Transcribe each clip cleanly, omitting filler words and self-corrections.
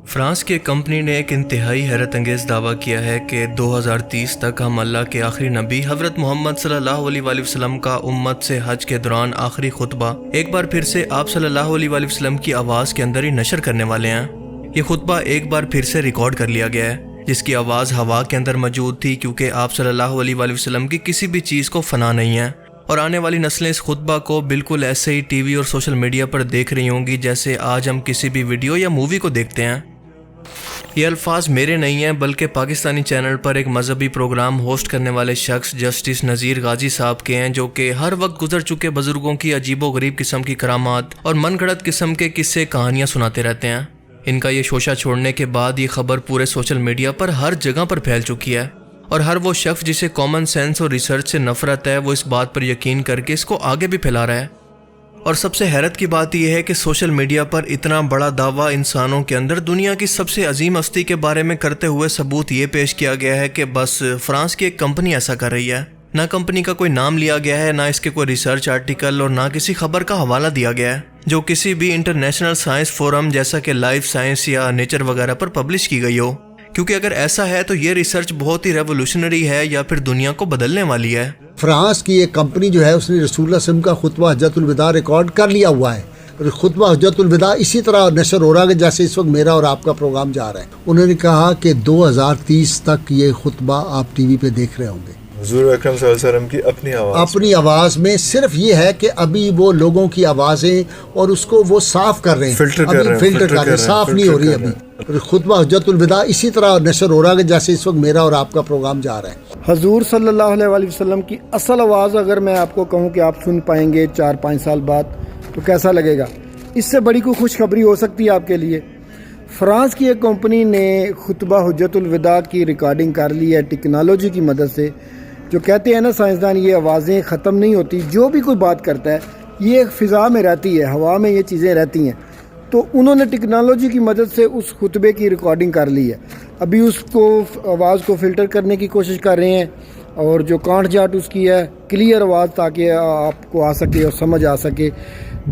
France کی ایک company نے ایک انتہائی حیرت انگیز دعویٰ کیا ہے کہ 2030 تک ہم اللہ کے آخری نبی حضرت محمد صلی اللہ علیہ وآلہ وسلم کا امت سے حج کے دوران آخری خطبہ ایک بار پھر سے آپ صلی اللہ علیہ وآلہ وسلم کی آواز کے اندر ہی نشر کرنے والے ہیں۔ یہ خطبہ ایک بار پھر سے ریکارڈ کر لیا گیا ہے، جس کی آواز ہوا کے اندر موجود تھی، کیونکہ آپ صلی اللہ علیہ وآلہ وسلم کی کسی بھی چیز کو فنا نہیں ہے، اور آنے والی نسلیں اس خطبہ کو بالکل ایسے ہی ٹی وی اور سوشل میڈیا پر دیکھ رہی ہوں گی جیسے آج ہم کسی بھی ویڈیو یا مووی کو دیکھتے ہیں۔ یہ الفاظ میرے نہیں ہیں، بلکہ پاکستانی چینل پر ایک مذہبی پروگرام ہوسٹ کرنے والے شخص جسٹس نذیر غازی صاحب کے ہیں، جو کہ ہر وقت گزر چکے بزرگوں کی عجیب و غریب قسم کی کرامات اور من گھڑت قسم کے قصے کہانیاں سناتے رہتے ہیں۔ ان کا یہ شوشہ چھوڑنے کے بعد یہ خبر پورے سوشل میڈیا پر ہر جگہ پر پھیل چکی ہے، اور ہر وہ شخص جسے کامن سینس اور ریسرچ سے نفرت ہے وہ اس بات پر یقین کر کے اس کو آگے بھی پھیلا رہا ہے۔ اور سب سے حیرت کی بات یہ ہے کہ سوشل میڈیا پر اتنا بڑا دعویٰ انسانوں کے اندر دنیا کی سب سے عظیم ہستی کے بارے میں کرتے ہوئے ثبوت یہ پیش کیا گیا ہے کہ بس فرانس کی ایک کمپنی ایسا کر رہی ہے۔ نہ کمپنی کا کوئی نام لیا گیا ہے، نہ اس کے کوئی ریسرچ آرٹیکل، اور نہ کسی خبر کا حوالہ دیا گیا ہے جو کسی بھی انٹرنیشنل سائنس فورم جیسا کہ لائف سائنس یا نیچر وغیرہ پر پبلش کی گئی ہو، کیونکہ اگر ایسا ہے تو یہ ریسرچ بہت ہی ریولوشنری ہے یا پھر دنیا کو بدلنے والی ہے۔ فرانس کی ایک کمپنی جو ہے اس نے رسول اللہ صلی اللہ علیہ وسلم کا خطبہ حجۃ الوداع ریکارڈ کر لیا ہوا ہے، اور خطبہ حجۃ الوداع اسی طرح نشر ہو رہا ہے جیسے اس وقت میرا اور آپ کا پروگرام جا رہا ہے۔ انہوں نے کہا کہ 2030 تک یہ خطبہ آپ ٹی وی پہ دیکھ رہے ہوں گے۔ حضور اکرم صلی اللہ علیہ وسلم کی اپنی آواز میں صرف یہ ہے کہ ابھی وہ لوگوں کی آوازیں اور اس کو وہ صاف کر رہے ہیں، فلٹر کر رہے ہیں، صاف نہیں ہو رہی ابھی۔ خطبہ حجۃ الوداع اسی طرح نشر ہو رہا ہے جیسے اس وقت میرا اور آپ کا پروگرام جا رہا ہے۔ حضور صلی اللہ علیہ وآلہ وسلم کی اصل آواز اگر میں آپ کو کہوں کہ آپ سن پائیں گے 4-5 سال بعد تو کیسا لگے گا؟ اس سے بڑی کوئی خوشخبری ہو سکتی ہے آپ کے لیے؟ فرانس کی ایک کمپنی نے خطبہ حجۃ الوداع کی ریکارڈنگ کر لی ہے ٹیکنالوجی کی مدد سے۔ جو کہتے ہیں نا سائنسدان، یہ آوازیں ختم نہیں ہوتی، جو بھی کوئی بات کرتا ہے یہ ایک فضا میں رہتی ہے، ہوا میں یہ چیزیں رہتی ہیں۔ تو انہوں نے ٹیکنالوجی کی مدد سے اس خطبے کی ریکارڈنگ کر لی ہے، ابھی اس کو آواز کو فلٹر کرنے کی کوشش کر رہے ہیں، اور جو کانٹ جاٹ اس کی ہے کلیئر آواز تاکہ آپ کو آ سکے اور سمجھ آ سکے۔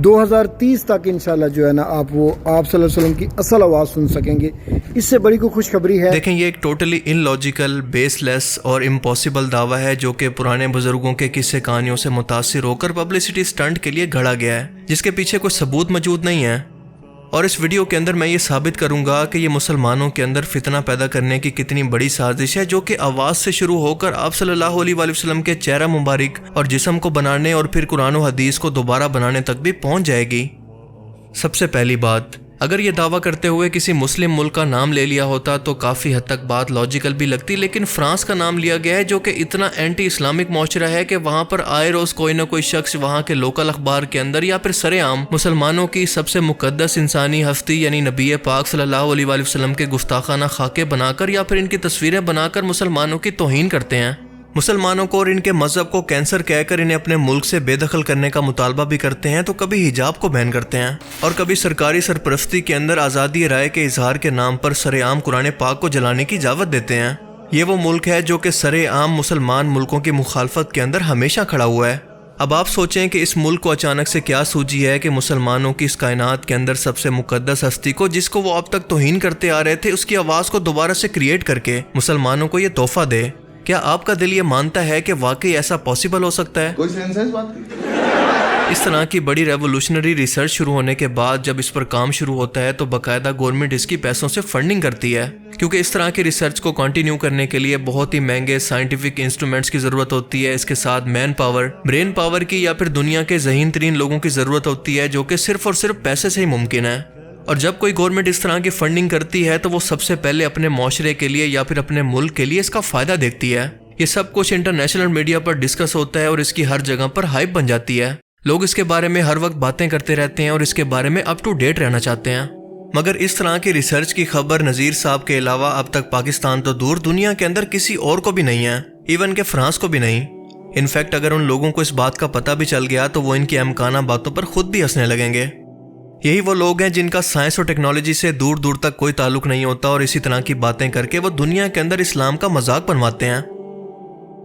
2030 تک انشاءاللہ جو ہے نا آپ صلی اللہ علیہ وسلم کی اصل آواز سن سکیں گے۔ اس سے بڑی کوئی خوشخبری ہے؟ دیکھیں، یہ ایک ٹوٹلی ان لاجیکل، بیس لیس اور امپاسبل دعویٰ ہے جو کہ پرانے بزرگوں کے قصے کہانیوں سے متاثر ہو کر پبلسٹی سٹنٹ کے لیے گھڑا گیا ہے، جس کے پیچھے کوئی ثبوت موجود نہیں ہے۔ اور اس ویڈیو کے اندر میں یہ ثابت کروں گا کہ یہ مسلمانوں کے اندر فتنہ پیدا کرنے کی کتنی بڑی سازش ہے، جو کہ آواز سے شروع ہو کر آپ صلی اللہ علیہ وآلہ وسلم کے چہرہ مبارک اور جسم کو بنانے اور پھر قرآن و حدیث کو دوبارہ بنانے تک بھی پہنچ جائے گی۔ سب سے پہلی بات، اگر یہ دعویٰ کرتے ہوئے کسی مسلم ملک کا نام لے لیا ہوتا تو کافی حد تک بات لاجیکل بھی لگتی، لیکن فرانس کا نام لیا گیا ہے جو کہ اتنا اینٹی اسلامک معاشرہ ہے کہ وہاں پر آئے روز کوئی نہ کوئی شخص وہاں کے لوکل اخبار کے اندر یا پھر سر عام مسلمانوں کی سب سے مقدس انسانی ہستی یعنی نبی پاک صلی اللہ علیہ وآلہ وسلم کے گستاخانہ خاکے بنا کر یا پھر ان کی تصویریں بنا کر مسلمانوں کی توہین کرتے ہیں، مسلمانوں کو اور ان کے مذہب کو کینسر کہہ کر انہیں اپنے ملک سے بے دخل کرنے کا مطالبہ بھی کرتے ہیں، تو کبھی حجاب کو بین کرتے ہیں اور کبھی سرکاری سرپرستی کے اندر آزادی رائے کے اظہار کے نام پر سر عام قرآن پاک کو جلانے کی اجازت دیتے ہیں۔ یہ وہ ملک ہے جو کہ سر عام مسلمان ملکوں کی مخالفت کے اندر ہمیشہ کھڑا ہوا ہے۔ اب آپ سوچیں کہ اس ملک کو اچانک سے کیا سوجی ہے کہ مسلمانوں کی اس کائنات کے اندر سب سے مقدس ہستی کو، جس کو وہ اب تک توہین کرتے آ رہے تھے، اس کی آواز کو دوبارہ سے کریٹ کر کے مسلمانوں کو یہ تحفہ دے۔ کیا آپ کا دل یہ مانتا ہے کہ واقعی ایسا پاسبل ہو سکتا ہے؟ کوئی سینس ہے اس بات کی؟ اس طرح کی بڑی ریولوشنری ریسرچ شروع ہونے کے بعد جب اس پر کام شروع ہوتا ہے تو باقاعدہ گورنمنٹ اس کی پیسوں سے فنڈنگ کرتی ہے، کیونکہ اس طرح کی ریسرچ کو کنٹینیو کرنے کے لیے بہت ہی مہنگے سائنٹیفک انسٹرومنٹس کی ضرورت ہوتی ہے، اس کے ساتھ مین پاور، برین پاور کی یا پھر دنیا کے ذہین ترین لوگوں کی ضرورت ہوتی ہے، جو کہ صرف اور صرف پیسے سے ہی ممکن ہے۔ اور جب کوئی گورنمنٹ اس طرح کی فنڈنگ کرتی ہے تو وہ سب سے پہلے اپنے معاشرے کے لیے یا پھر اپنے ملک کے لیے اس کا فائدہ دیکھتی ہے۔ یہ سب کچھ انٹرنیشنل میڈیا پر ڈسکس ہوتا ہے اور اس کی ہر جگہ پر ہائپ بن جاتی ہے، لوگ اس کے بارے میں ہر وقت باتیں کرتے رہتے ہیں اور اس کے بارے میں اپ ٹو ڈیٹ رہنا چاہتے ہیں۔ مگر اس طرح کی ریسرچ کی خبر نذیر صاحب کے علاوہ اب تک پاکستان تو دور، دنیا کے اندر کسی اور کو بھی نہیں ہے، ایون کہ فرانس کو بھی نہیں۔ انفیکٹ اگر ان لوگوں کو اس بات کا پتہ بھی چل گیا تو وہ ان کی امکانہ باتوں پر خود بھی ہنسنے لگیں گے۔ یہی وہ لوگ ہیں جن کا سائنس اور ٹیکنالوجی سے دور دور تک کوئی تعلق نہیں ہوتا، اور اسی طرح کی باتیں کر کے وہ دنیا کے اندر اسلام کا مذاق بنواتے ہیں۔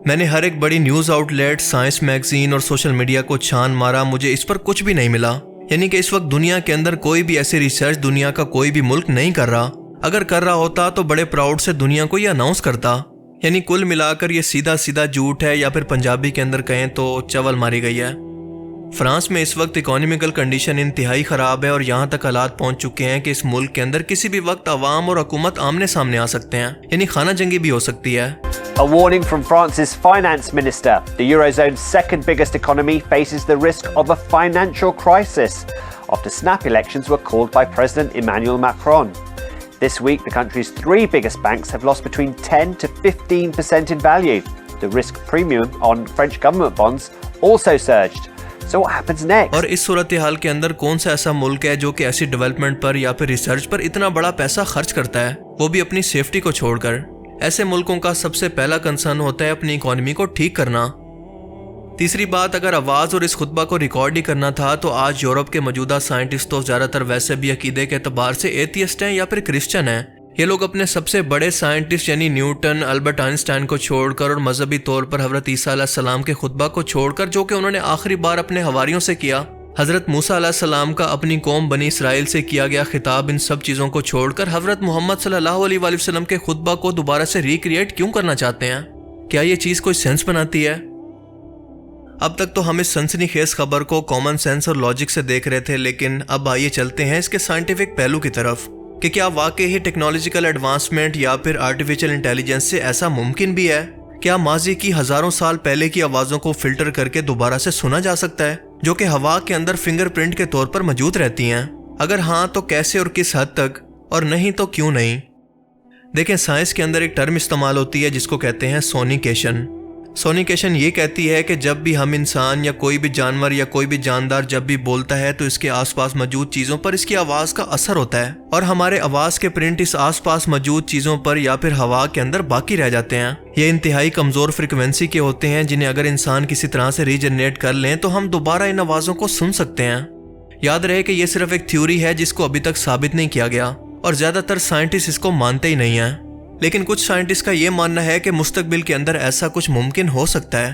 میں نے ہر ایک بڑی news outlet, science magazine اور سوشل میڈیا کو چھان مارا، مجھے اس پر کچھ بھی نہیں ملا۔ یعنی کہ اس وقت دنیا کے اندر کوئی بھی ایسی ریسرچ دنیا کا کوئی بھی ملک نہیں کر رہا، اگر کر رہا ہوتا تو بڑے پراؤڈ سے دنیا کو یہ اناؤنس کرتا. یعنی کل ملا کر یہ سیدھا سیدھا جھوٹ ہے، یا پھر پنجابی کے اندر کہیں تو چول ماری گئی ہے. فرانس میں اس وقت اکانومیکل کنڈیشن انتہائی خراب ہے، اور یہاں تک حالات پہنچ چکے ہیں کہ اس ملک کے اندر کسی بھی وقت عوام اور حکومت آمنے سامنے آ سکتے ہیں، یعنی خانہ جنگی بھی ہو سکتی ہے. A warning from France's finance minister. The Eurozone's second biggest economy faces the risk of a financial crisis after snap elections were called by President Emmanuel Macron. This week, the country's three biggest banks have lost between 10 to 15% in value. The risk premium on French government bonds also surged. So what happens next? اور اس صورتحال کے اندر کون سا ایسا ملک ہے جو کہ ایسی ڈیولپمنٹ پر یا پھر ریسرچ پر اتنا بڑا پیسہ خرچ کرتا ہے، وہ بھی اپنی سیفٹی کو چھوڑ کر؟ ایسے ملکوں کا سب سے پہلا کنسرن ہوتا ہے اپنی اکانومی کو ٹھیک کرنا. تیسری بات، اگر آواز اور اس خطبہ کو ریکارڈ ہی کرنا تھا تو آج یورپ کے موجودہ سائنٹسٹ تو زیادہ تر ویسے بھی عقیدے کے اعتبار سے ایتھیسٹ ہیں یا پھر کرسچن ہیں. یہ لوگ اپنے سب سے بڑے سائنٹسٹ یعنی نیوٹن، البرٹ آئنسٹائن کو چھوڑ کر اور مذہبی طور پر حضرت عیسیٰ علیہ السلام کے خطبہ کو چھوڑ کر، جو کہ انہوں نے آخری بار اپنے حواریوں سے کیا، حضرت موسیٰ علیہ السلام کا اپنی قوم بنی اسرائیل سے کیا گیا خطاب، ان سب چیزوں کو چھوڑ کر حضرت محمد صلی اللہ علیہ وآلہ وسلم کے خطبہ کو دوبارہ سے ریکریٹ کیوں کرنا چاہتے ہیں؟ کیا یہ چیز کوئی سینس بناتی ہے؟ اب تک تو ہم اس سنسنی خیز خبر کو کامن سینس اور لاجک سے دیکھ رہے تھے، لیکن اب آئیے چلتے ہیں اس کے سائنٹیفک پہلو کی طرف کہ کیا واقعی ٹیکنالوجیکل ایڈوانسمنٹ یا پھر آرٹیفیشل انٹیلیجنس سے ایسا ممکن بھی ہے؟ کیا ماضی کی ہزاروں سال پہلے کی آوازوں کو فلٹر کر کے دوبارہ سے سنا جا سکتا ہے، جو کہ ہوا کے اندر فنگر پرنٹ کے طور پر موجود رہتی ہیں؟ اگر ہاں تو کیسے اور کس حد تک، اور نہیں تو کیوں نہیں؟ دیکھیں، سائنس کے اندر ایک ٹرم استعمال ہوتی ہے جس کو کہتے ہیں سونیکیشن. سونیکیشن یہ کہتی ہے کہ جب بھی ہم انسان یا کوئی بھی جانور یا کوئی بھی جاندار جب بھی بولتا ہے تو اس کے آس پاس موجود چیزوں پر اس کی آواز کا اثر ہوتا ہے، اور ہمارے آواز کے پرنٹ اس آس پاس موجود چیزوں پر یا پھر ہوا کے اندر باقی رہ جاتے ہیں. یہ انتہائی کمزور فریکوینسی کے ہوتے ہیں جنہیں اگر انسان کسی طرح سے ریجنریٹ کر لیں تو ہم دوبارہ ان آوازوں کو سن سکتے ہیں. یاد رہے کہ یہ صرف ایک تھیوری ہے جس کو ابھی تک ثابت نہیں کیا گیا، اور زیادہ تر سائنٹسٹ اس کو مانتے ہی نہیں ہیں. لیکن کچھ سائنٹسٹ کا یہ ماننا ہے کہ مستقبل کے اندر ایسا کچھ ممکن ہو سکتا ہے.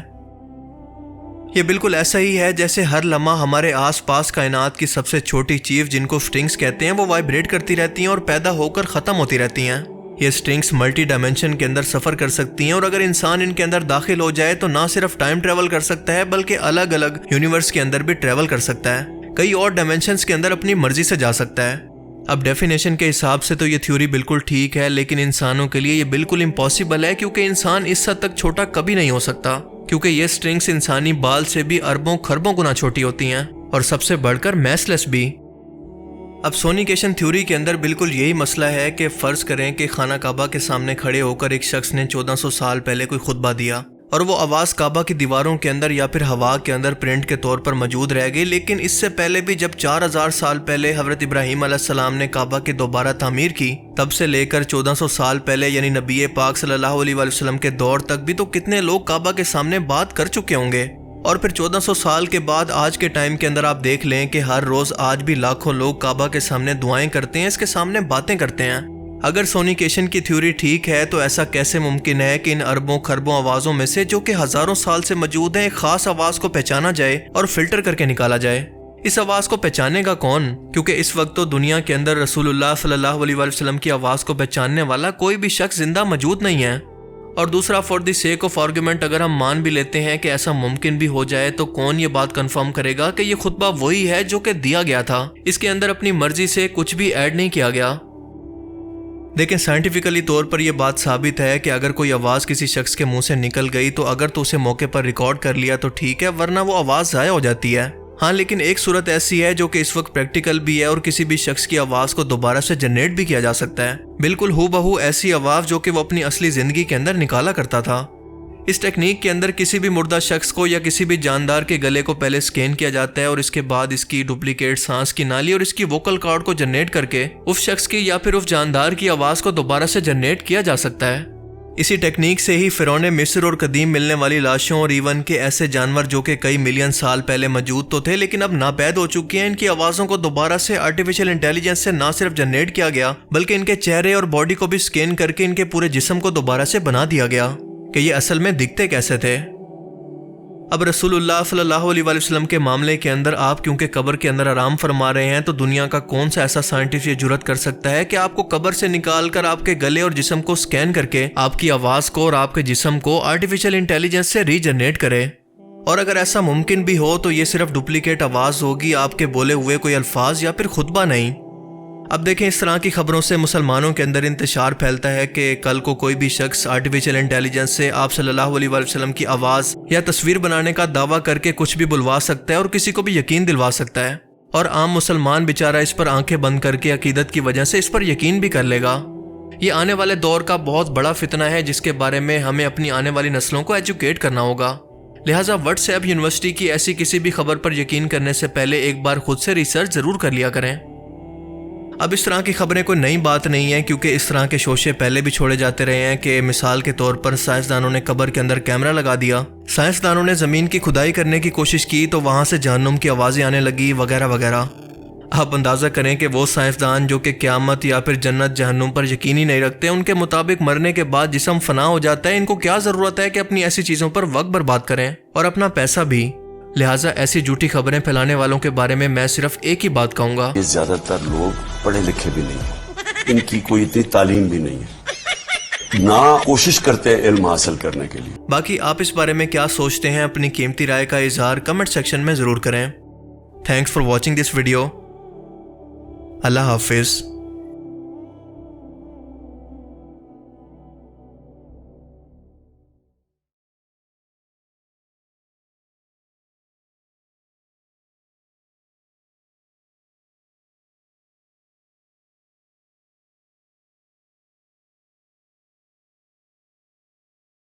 یہ بالکل ایسا ہی ہے جیسے ہر لمحہ ہمارے آس پاس کائنات کی سب سے چھوٹی چیز جن کو سٹرنگز کہتے ہیں وہ وائبریٹ کرتی رہتی ہیں اور پیدا ہو کر ختم ہوتی رہتی ہیں. یہ سٹرنگز ملٹی ڈائمینشن کے اندر سفر کر سکتی ہیں، اور اگر انسان ان کے اندر داخل ہو جائے تو نہ صرف ٹائم ٹریول کر سکتا ہے بلکہ الگ الگ یونیورس کے اندر بھی ٹریول کر سکتا ہے، کئی اور ڈائمینشنز کے اندر اپنی مرضی سے جا سکتا ہے. اب ڈیفینیشن کے حساب سے تو یہ تھیوری بالکل ٹھیک ہے، لیکن انسانوں کے لیے یہ بالکل امپاسبل ہے، کیونکہ انسان اس حد تک چھوٹا کبھی نہیں ہو سکتا، کیونکہ یہ سٹرنگز انسانی بال سے بھی اربوں خربوں گنا چھوٹی ہوتی ہیں، اور سب سے بڑھ کر میس لیس بھی. اب سونیکیشن تھیوری کے اندر بالکل یہی مسئلہ ہے کہ فرض کریں کہ خانہ کعبہ کے سامنے کھڑے ہو کر ایک شخص نے 1400 سال پہلے کوئی خطبہ دیا، اور وہ آواز کعبہ کی دیواروں کے اندر یا پھر ہوا کے اندر پرنٹ کے طور پر موجود رہ گئی. لیکن اس سے پہلے بھی جب 4000 سال پہلے حضرت ابراہیم علیہ السلام نے کعبہ کی دوبارہ تعمیر کی، تب سے لے کر 1400 سال پہلے یعنی نبی پاک صلی اللہ علیہ وآلہ وسلم کے دور تک بھی تو کتنے لوگ کعبہ کے سامنے بات کر چکے ہوں گے. اور پھر 1400 سال کے بعد آج کے ٹائم کے اندر آپ دیکھ لیں کہ ہر روز آج بھی لاکھوں لوگ کعبہ کے سامنے دعائیں کرتے ہیں، اس کے سامنے باتیں کرتے ہیں. اگر سونیکیشن کی تھیوری ٹھیک ہے تو ایسا کیسے ممکن ہے کہ ان اربوں خربوں آوازوں میں سے جو کہ ہزاروں سال سے موجود ہیں ایک خاص آواز کو پہچانا جائے اور فلٹر کر کے نکالا جائے؟ اس آواز کو پہچانے گا کون؟ کیونکہ اس وقت تو دنیا کے اندر رسول اللہ صلی اللہ علیہ وآلہ وسلم کی آواز کو پہچاننے والا کوئی بھی شخص زندہ موجود نہیں ہے. اور دوسرا، for the sake of argument اگر ہم مان بھی لیتے ہیں کہ ایسا ممکن بھی ہو جائے تو کون یہ بات کنفرم کرے گا کہ یہ خطبہ وہی ہے جو کہ دیا گیا تھا، اس کے اندر اپنی مرضی سے کچھ بھی ایڈ نہیں کیا گیا؟ دیکھیں، سائنٹیفکلی طور پر یہ بات ثابت ہے کہ اگر کوئی آواز کسی شخص کے منہ سے نکل گئی تو اگر تو اسے موقع پر ریکارڈ کر لیا تو ٹھیک ہے، ورنہ وہ آواز ضائع ہو جاتی ہے. ہاں، لیکن ایک صورت ایسی ہے جو کہ اس وقت پریکٹیکل بھی ہے اور کسی بھی شخص کی آواز کو دوبارہ سے جنریٹ بھی کیا جا سکتا ہے، بالکل ہو بہو ایسی آواز جو کہ وہ اپنی اصلی زندگی کے اندر نکالا کرتا تھا. اس ٹیکنیک کے اندر کسی بھی مردہ شخص کو یا کسی بھی جاندار کے گلے کو پہلے سکین کیا جاتا ہے اور اس کے بعد اس کی ڈپلیکیٹ سانس کی نالی اور اس کی ووکل کارڈ کو جنریٹ کر کے اس شخص کی یا پھر اس جاندار کی آواز کو دوبارہ سے جنریٹ کیا جا سکتا ہے. اسی ٹیکنیک سے ہی فرعون مصر اور قدیم ملنے والی لاشوں اور ایون کے ایسے جانور جو کہ کئی ملین سال پہلے موجود تو تھے لیکن اب ناپید ہو چکے ہیں، ان کی آوازوں کو دوبارہ سے آرٹیفیشل انٹیلیجنس سے نہ صرف جنریٹ کیا گیا بلکہ ان کے چہرے اور باڈی کو بھی سکین کر کے ان کے پورے جسم کو دوبارہ سے بنا دیا گیا کہ یہ اصل میں دکھتے کیسے تھے. اب رسول اللہ صلی اللہ علیہ وآلہ وسلم کے معاملے کے اندر آپ کیونکہ قبر کے اندر آرام فرما رہے ہیں، تو دنیا کا کون سا ایسا سائنٹسٹ یہ جرات کر سکتا ہے کہ آپ کو قبر سے نکال کر آپ کے گلے اور جسم کو سکین کر کے آپ کی آواز کو اور آپ کے جسم کو آرٹیفیشل انٹیلیجنس سے ری جنریٹ کرے؟ اور اگر ایسا ممکن بھی ہو تو یہ صرف ڈپلیکیٹ آواز ہوگی، آپ کے بولے ہوئے کوئی الفاظ یا پھر خطبہ نہیں۔ اب دیکھیں، اس طرح کی خبروں سے مسلمانوں کے اندر انتشار پھیلتا ہے کہ کل کو کوئی بھی شخص آرٹیفیشل انٹیلیجنس سے آپ صلی اللہ علیہ وآلہ وسلم کی آواز یا تصویر بنانے کا دعویٰ کر کے کچھ بھی بلوا سکتا ہے اور کسی کو بھی یقین دلوا سکتا ہے، اور عام مسلمان بیچارہ اس پر آنکھیں بند کر کے عقیدت کی وجہ سے اس پر یقین بھی کر لے گا۔ یہ آنے والے دور کا بہت بڑا فتنہ ہے جس کے بارے میں ہمیں اپنی آنے والی نسلوں کو ایجوکیٹ کرنا ہوگا۔ لہٰذا واٹس ایپ یونیورسٹی کی ایسی کسی بھی خبر پر یقین کرنے سے پہلے ایک بار خود سے ریسرچ ضرور کر لیا کریں۔ اب اس طرح کی خبریں کوئی نئی بات نہیں ہے، کیونکہ اس طرح کے شوشے پہلے بھی چھوڑے جاتے رہے ہیں کہ مثال کے طور پر سائنسدانوں نے قبر کے اندر کیمرہ لگا دیا، سائنسدانوں نے زمین کی کھدائی کرنے کی کوشش کی تو وہاں سے جہنم کی آوازیں آنے لگی وغیرہ وغیرہ۔ آپ اندازہ کریں کہ وہ سائنسدان جو کہ قیامت یا پھر جنت جہنم پر یقین ہی نہیں رکھتے، ان کے مطابق مرنے کے بعد جسم فنا ہو جاتا ہے، ان کو کیا ضرورت ہے کہ اپنی ایسی چیزوں پر وقت برباد کریں اور اپنا پیسہ بھی۔ لہٰذا ایسی جھوٹی خبریں پھیلانے والوں کے بارے میں صرف ایک ہی بات کہوں گا، یہ زیادہ تر لوگ پڑھے لکھے بھی نہیں ہیں، ان کی کوئی اتنی تعلیم بھی نہیں ہے، نہ کوشش کرتے ہیں علم حاصل کرنے کے لیے۔ باقی آپ اس بارے میں کیا سوچتے ہیں، اپنی قیمتی رائے کا اظہار کمنٹ سیکشن میں ضرور کریں۔ Thanks for watching this video. اللہ حافظ۔